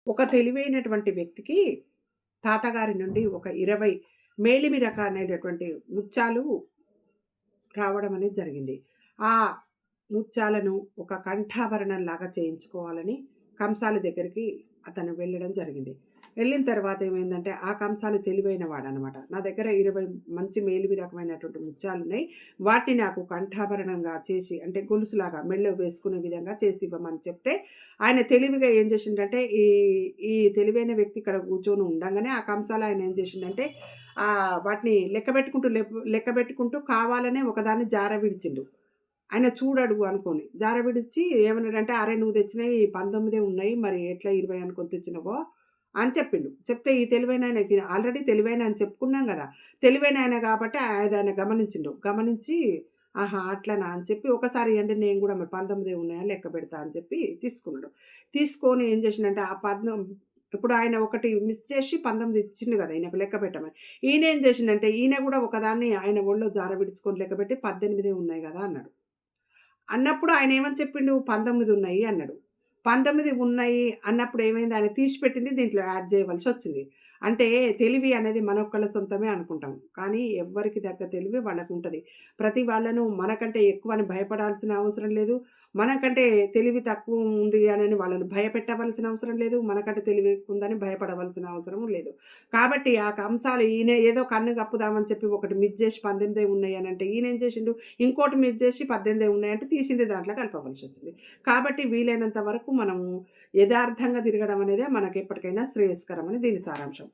ఒక తెలివైనటువంటి వ్యక్తికి తాతగారి నుండి ఒక 20 మేలిమి రకాలైనటువంటి ముత్యాలు రావడం అనేది జరిగింది. ఆ ముత్యాలను ఒక కంఠాభరణంలాగా చేయించుకోవాలని కంసాలి దగ్గరికి అతను వెళ్ళడం జరిగింది. వెళ్ళిన తర్వాత ఏమైందంటే ఆ కంసాలి తెలివైన వాడనమాట. నా దగ్గర 20 మంచి మేలిమి రకమైనటువంటి ముత్యాలున్నాయి. వాటిని నాకు కంఠాభరణంగా చేసి అంటే గొలుసులాగా మెడలో వేసుకునే విధంగా చేసి ఇవ్వమని చెప్తే ఆయన తెలివిగా ఏం చేసిండంటే ఈ ఈ తెలివైన వ్యక్తి ఇక్కడ కూర్చొని ఉండంగానే ఆ కంసాలి ఆయన ఏం చేసిండంటే వాటిని లెక్కబెట్టుకుంటూ కావాలనే ఒకదాన్ని జార విడిచిండు. ఆయన చూడడు అనుకోని. జార విడిచి ఏమన్నాడంటే, "అరే! నువ్వు తెచ్చినయి 19 ఉన్నాయి. మరి ఎట్లా 20 అనుకోని తెచ్చినవో" అని చెప్పిండు. చెప్తే ఈ తెలివైనాయనకి ఆల్రెడీ తెలివైన అని చెప్పుకున్నాం గదా! తెలివైనాయన కాబట్టి అదాయన గమనించిండు. గమనించి, ఆహా! అట్లనా అని చెప్పి ఒకసారి ఇయ్యండి నేను గూడా మరి 19 ఉన్నాయా లెక్క పెడతా అని చెప్పి తీసుకున్నాడు. తీసుకొని ఏం చేసిండంటే ఇప్పుడు ఆయన ఒకటి మిస్ చేసి 19 ఇచ్చిండు గదా! ఈయనకు లెక్క పెట్టమని. ఈయనేం చేసిండంటే, ఈయన గూడా ఒకదాన్ని ఆయన ఒళ్ళో జార విడుచుకొని లెక్కపెట్టి 18 ఉన్నాయి గదా! అన్నాడు. అన్నప్పుడు ఆయనేమని చెప్పిండు? 19 ఉన్నాయి అన్నాడు. 19 ఉన్నాయి అన్నప్పుడు ఏమైంది? ఆయన తీసిపెట్టింది దీంట్లో యాడ్ చేయవలసొచ్చింది. అంటే తెలివి అనేది మనొక్కళ్ళ సొంతమే అనుకుంటాం. కానీ ఎవ్వరికి తగ్గ తెలివి వాళ్ళకుంటది. ప్రతి వాళ్ళను మనకంటే ఎక్కువని భయపడాల్సిన అవసరం లేదు. మనకంటే తెలివి తక్కువ ఉంది అనని వాళ్ళని భయపెట్టవలసిన అవసరం లేదు. మనకంటే తెలివి ఎక్కువుందని భయపడవలసిన అవసరం లేదు. కాబట్టి ఆ కంసాలు ఈయన ఏదో కన్ను కప్పుదామని చెప్పి ఒకటి మిస్ జేసి 18 ఉన్నాయి అనంటే ఈయనేం చేసిండు? ఇంకోటి మిస్ చేసి 18 ఉన్నాయంటే తీసింది దాంట్లో కలపవలసొచ్చింది. కాబట్టి వీలైనంత వరకు మనము యథార్థంగా తిరగడం అనేదే మనకెప్పటికైనా శ్రేయస్కరం అని దీని సారాంశం.